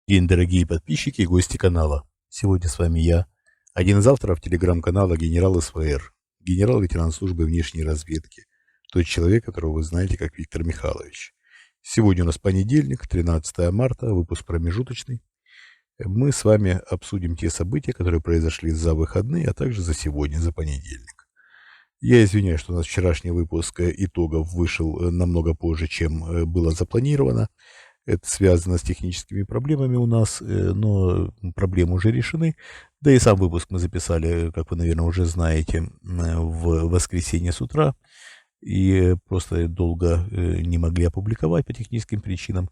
День, дорогие подписчики и гости канала. Сегодня с вами я, один из авторов телеграм-канала «Генерал СВР», генерал-ветеран службы внешней разведки, тот человек, которого вы знаете как Виктор Михайлович. Сегодня у нас понедельник, 13 марта, выпуск промежуточный. Мы с вами обсудим те события, которые произошли за выходные, а также за сегодня, за понедельник. Я извиняюсь, что у нас вчерашний выпуск итогов вышел намного позже, чем было запланировано. Это связано с техническими проблемами у нас, но проблемы уже решены. Да и сам выпуск мы записали, как вы, наверное, уже знаете, в воскресенье с утра. И просто долго не могли опубликовать по техническим причинам.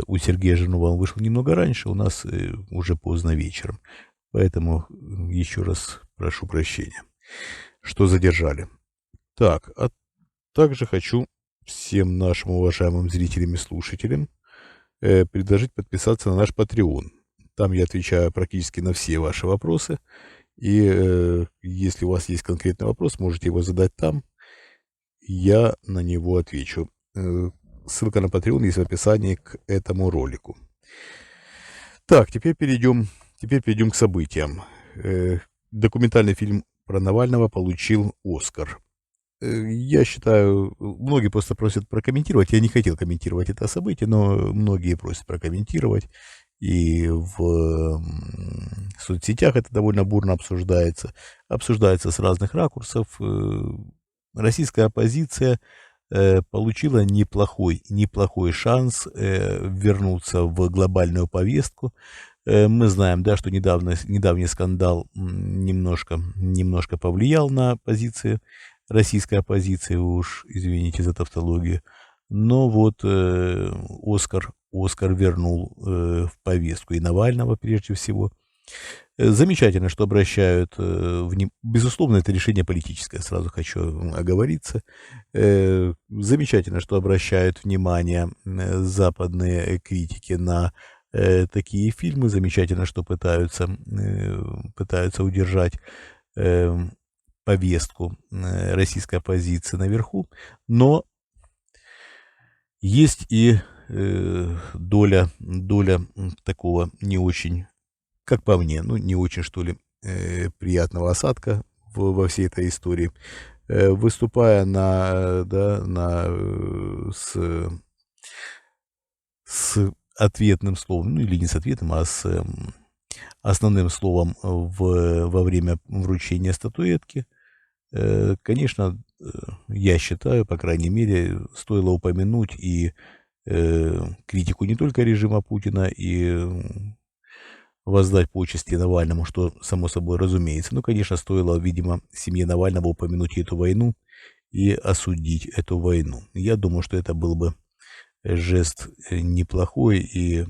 У Сергея Жирнова он вышел немного раньше, у нас уже поздно вечером. Поэтому еще раз прошу прощения, что задержали. Так, а также хочу всем нашим уважаемым зрителям и слушателям предложить подписаться на наш Patreon. Там я отвечаю практически на все ваши вопросы. И если у вас есть конкретный вопрос, можете его задать там. Я на него отвечу. Ссылка на Patreon есть в описании к этому ролику. Так, теперь перейдем к событиям. Документальный фильм про Навального получил Оскар. Я считаю, многие просто просят прокомментировать. Я не хотел комментировать это событие, но многие просят прокомментировать. И в соцсетях это довольно бурно обсуждается. Обсуждается с разных ракурсов. Российская оппозиция получила неплохой шанс вернуться в глобальную повестку. Мы знаем, да, что недавний скандал немножко повлиял на позиции российской оппозиции, уж извините за тавтологию. Но вот Оскар вернул в повестку и Навального прежде всего. Замечательно, что обращают, безусловно, это решение политическое, сразу хочу оговориться. Замечательно, что обращают внимание западные критики на такие фильмы. Замечательно, что пытаются удержать повестку российской оппозиции наверху, но есть и доля такого не очень, как по мне, не очень, что ли, приятного осадка во всей этой истории. Выступая с ответным словом, или не с ответным, а с основным словом во время вручения статуэтки, конечно, я считаю, по крайней мере, стоило упомянуть и критику не только режима Путина, и воздать почести Навальному, что само собой разумеется. Ну, конечно, стоило, видимо, семье Навального упомянуть эту войну и осудить эту войну. Я думаю, что это был бы жест неплохой и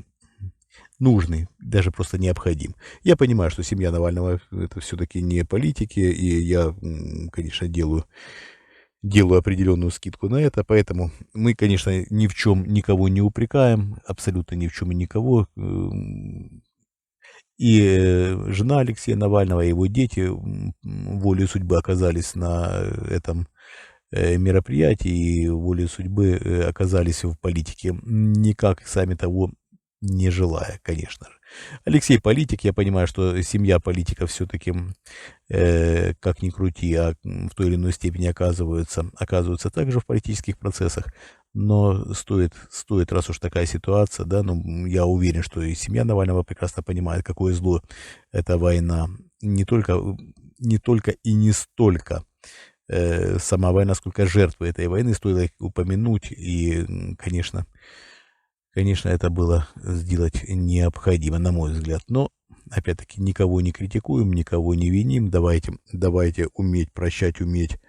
нужный, даже просто необходим. Я понимаю, что семья Навального — это все-таки не политики, и я, конечно, делаю определенную скидку на это, поэтому мы, конечно, ни в чем никого не упрекаем, абсолютно ни в чем и никого. И жена Алексея Навального, и его дети волей судьбы оказались на этом мероприятии, и волей судьбы оказались в политике, никак сами того не желая, конечно же. Алексей политик, я понимаю, что семья политиков все-таки, как ни крути, а в той или иной степени оказываются также в политических процессах, но стоит, раз уж такая ситуация, да, я уверен, что и семья Навального прекрасно понимает, какое зло эта война, не только и не столько сама война, сколько жертвы этой войны, стоило их упомянуть, и, конечно, это было сделать необходимо, на мой взгляд. Но, опять-таки, никого не критикуем, никого не виним. Давайте уметь прощать, уметь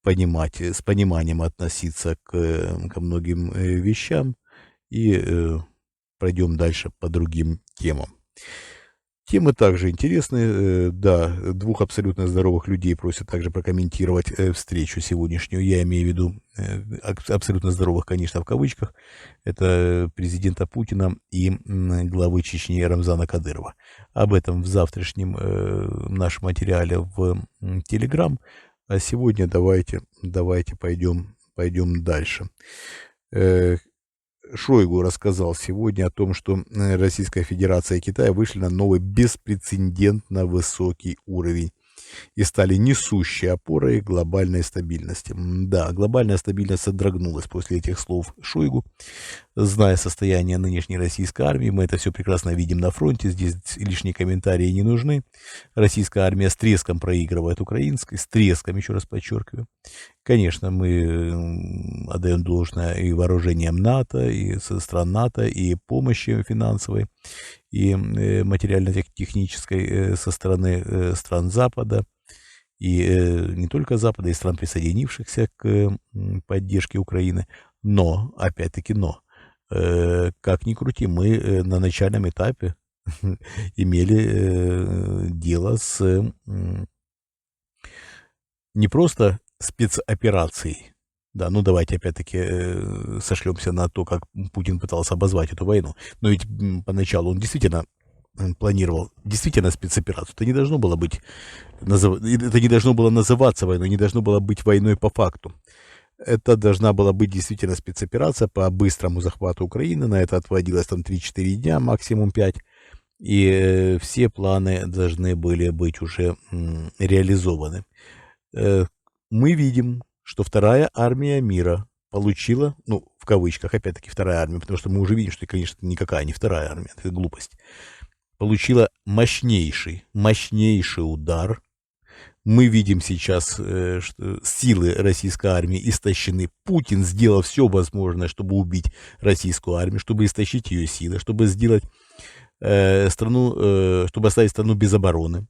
понимать, с пониманием относиться ко многим вещам. И пройдем дальше по другим темам. Темы также интересные. Да, двух абсолютно здоровых людей просят также прокомментировать встречу сегодняшнюю. Я имею в виду абсолютно здоровых, конечно, в кавычках. Это президента Путина и главы Чечни Рамзана Кадырова. Об этом в завтрашнем нашем материале в Телеграм. А сегодня давайте пойдем дальше. Шойгу рассказал сегодня о том, что Российская Федерация и Китай вышли на новый беспрецедентно высокий уровень и стали несущей опорой глобальной стабильности. Да, глобальная стабильность содрогнулась после этих слов Шойгу. Зная состояние нынешней российской армии, мы это все прекрасно видим на фронте, здесь лишние комментарии не нужны. Российская армия с треском проигрывает украинской, с треском, еще раз подчеркиваю. Конечно, мы отдаем должное и вооружениям НАТО, и со стран НАТО, и помощи финансовой, и материально-технической со стороны стран Запада, и не только Запада, и стран, присоединившихся к поддержке Украины. Но, опять-таки, как ни крути, мы на начальном этапе имели дело с не просто спецоперацией. Да, ну давайте опять-таки сошлемся на то, как Путин пытался обозвать эту войну. Но ведь поначалу он действительно планировал спецоперацию. Это не должно было быть, это не должно было называться войной, не должно было быть войной по факту. Это должна была быть действительно спецоперация по быстрому захвату Украины. На это отводилось там 3-4 дня, максимум 5. И все планы должны были быть уже реализованы. Мы видим, что вторая армия мира получила, ну, в кавычках, опять-таки, вторая армия, потому что мы уже видим, что, конечно, это никакая не вторая армия, это глупость, получила мощнейший удар. Мы видим сейчас, что силы российской армии истощены. Путин сделал все возможное, чтобы убить российскую армию, чтобы истощить ее силы, чтобы сделать чтобы оставить страну без обороны.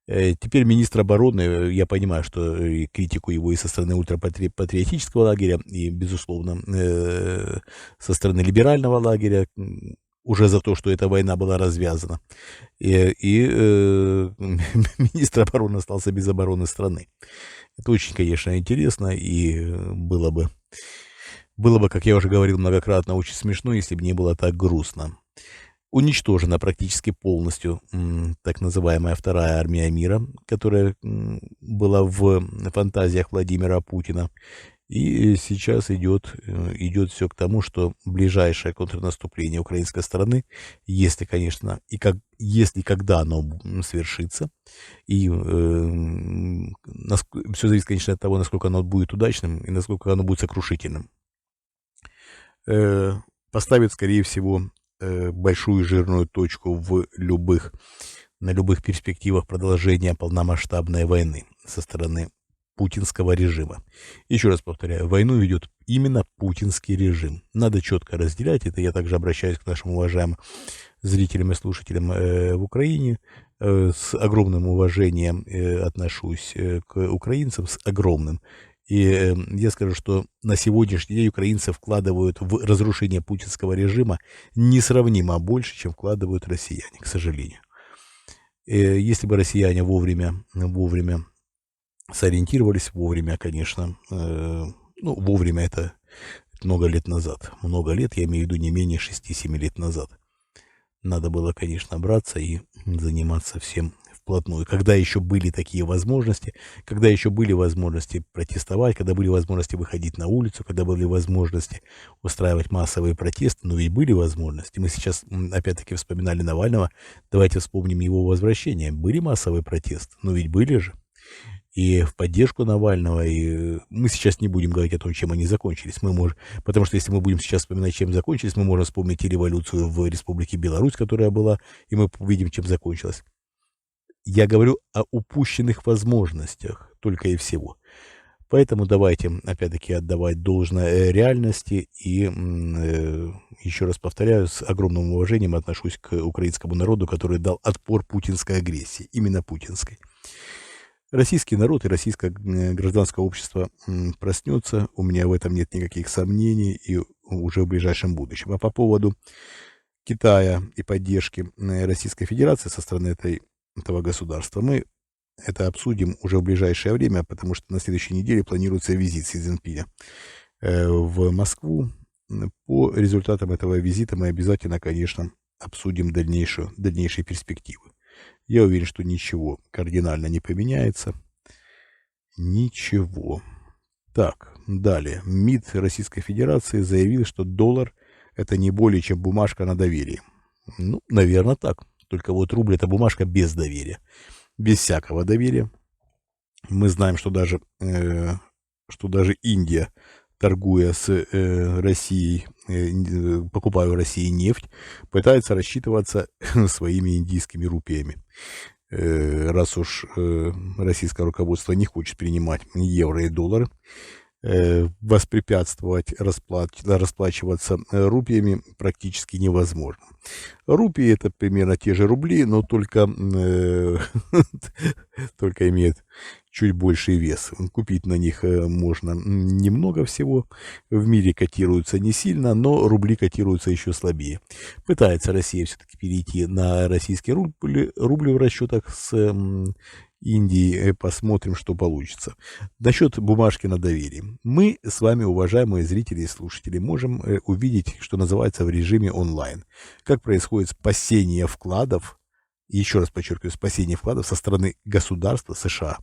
Теперь министр обороны, я понимаю, что критику его и со стороны ультрапатриотического лагеря, и, безусловно, со стороны либерального лагеря, уже за то, что эта война была развязана. И министр обороны остался без обороны страны. Это очень, конечно, интересно, и было бы, как я уже говорил многократно, очень смешно, если бы не было так грустно. Уничтожена практически полностью так называемая вторая армия мира, которая была в фантазиях Владимира Путина. И сейчас идет все к тому, что ближайшее контрнаступление украинской стороны, если, конечно, если когда оно свершится, и все зависит, конечно, от того, насколько оно будет удачным и насколько оно будет сокрушительным, поставит, скорее всего, большую жирную точку на любых перспективах продолжения полномасштабной войны со стороны путинского режима. Еще раз повторяю, войну ведет именно путинский режим. Надо четко разделять это. Я также обращаюсь к нашим уважаемым зрителям и слушателям в Украине. С огромным уважением отношусь к украинцам, с огромным. И я скажу, что на сегодняшний день украинцы вкладывают в разрушение путинского режима несравнимо больше, чем вкладывают россияне, к сожалению. Если бы россияне вовремя сориентировались, вовремя, конечно, вовремя это много лет назад. Много лет, я имею в виду не менее 6-7 лет назад. Надо было, конечно, браться и заниматься всем вплотную. Когда еще были такие возможности, когда еще были возможности протестовать, когда были возможности выходить на улицу, когда были возможности устраивать массовые протесты, но ведь были возможности. Мы сейчас, опять-таки, вспоминали Навального, давайте вспомним его возвращение. Были массовые протесты, но ведь были же. И в поддержку Навального, и мы сейчас не будем говорить о том, чем они закончились. Потому что если мы будем сейчас вспоминать, чем закончились, мы можем вспомнить и революцию в Республике Беларусь, которая была, и мы увидим, чем закончилась. Я говорю о упущенных возможностях только и всего. Поэтому давайте, опять-таки, отдавать должное реальности. И еще раз повторяю, с огромным уважением отношусь к украинскому народу, который дал отпор путинской агрессии, именно путинской. Российский народ и российское гражданское общество проснется. У меня в этом нет никаких сомнений и уже в ближайшем будущем. А по поводу Китая и поддержки Российской Федерации со стороны этого государства мы это обсудим уже в ближайшее время, потому что на следующей неделе планируется визит Си Цзиньпиня в Москву. По результатам этого визита мы обязательно, конечно, обсудим дальнейшие перспективы. Я уверен, что ничего кардинально не поменяется. Ничего. Так, далее. МИД Российской Федерации заявил, что доллар это не более чем бумажка на доверие. Ну, наверное, так. Только вот рубль — это бумажка без доверия. Без всякого доверия. Мы знаем, что даже Индия, торгуя с Россией, покупая в России нефть, пытается рассчитываться своими индийскими рупиями. Раз уж российское руководство не хочет принимать евро и доллары, воспрепятствовать расплачиваться рупиями практически невозможно. Рупии — это примерно те же рубли, но только имеют чуть больший вес. Купить на них можно немного всего. В мире котируются не сильно, но рубли котируются еще слабее. Пытается Россия все-таки перейти на российские рубли в расчетах с Индии. Посмотрим, что получится. Насчет бумажки на доверие. Мы с вами, уважаемые зрители и слушатели, можем увидеть, что называется, в режиме онлайн. Как происходит спасение вкладов, еще раз подчеркиваю, спасение вкладов со стороны государства США,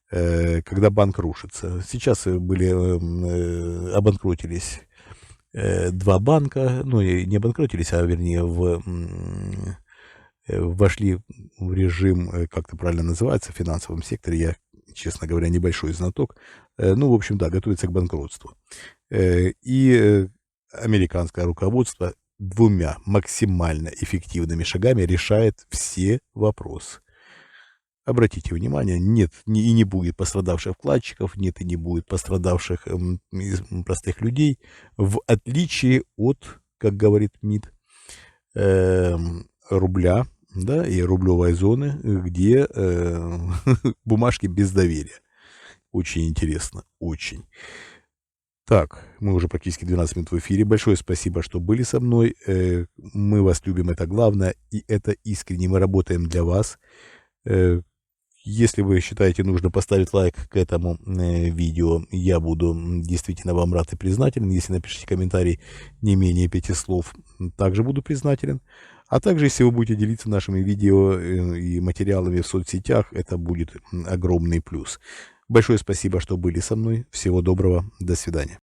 когда банк рушится. Сейчас обанкротились два банка, ну и не обанкротились, а вернее вошли в режим, как это правильно называется, в финансовом секторе. Я, честно говоря, небольшой знаток. Ну, в общем, да, готовится к банкротству. И американское руководство двумя максимально эффективными шагами решает все вопросы. Обратите внимание, нет и не будет пострадавших вкладчиков, нет и не будет пострадавших простых людей, в отличие от, как говорит МИД, рубля, да, и рублевой зоны, где бумажки без доверия. Очень интересно, очень. Так, мы уже практически 12 минут в эфире. Большое спасибо, что были со мной. Мы вас любим, это главное, и это искренне. Мы работаем для вас. Если вы считаете нужно поставить лайк к этому видео, я буду действительно вам рад и признателен. Если напишите комментарий не менее 5 слов, также буду признателен. А также, если вы будете делиться нашими видео и материалами в соцсетях, это будет огромный плюс. Большое спасибо, что были со мной. Всего доброго. До свидания.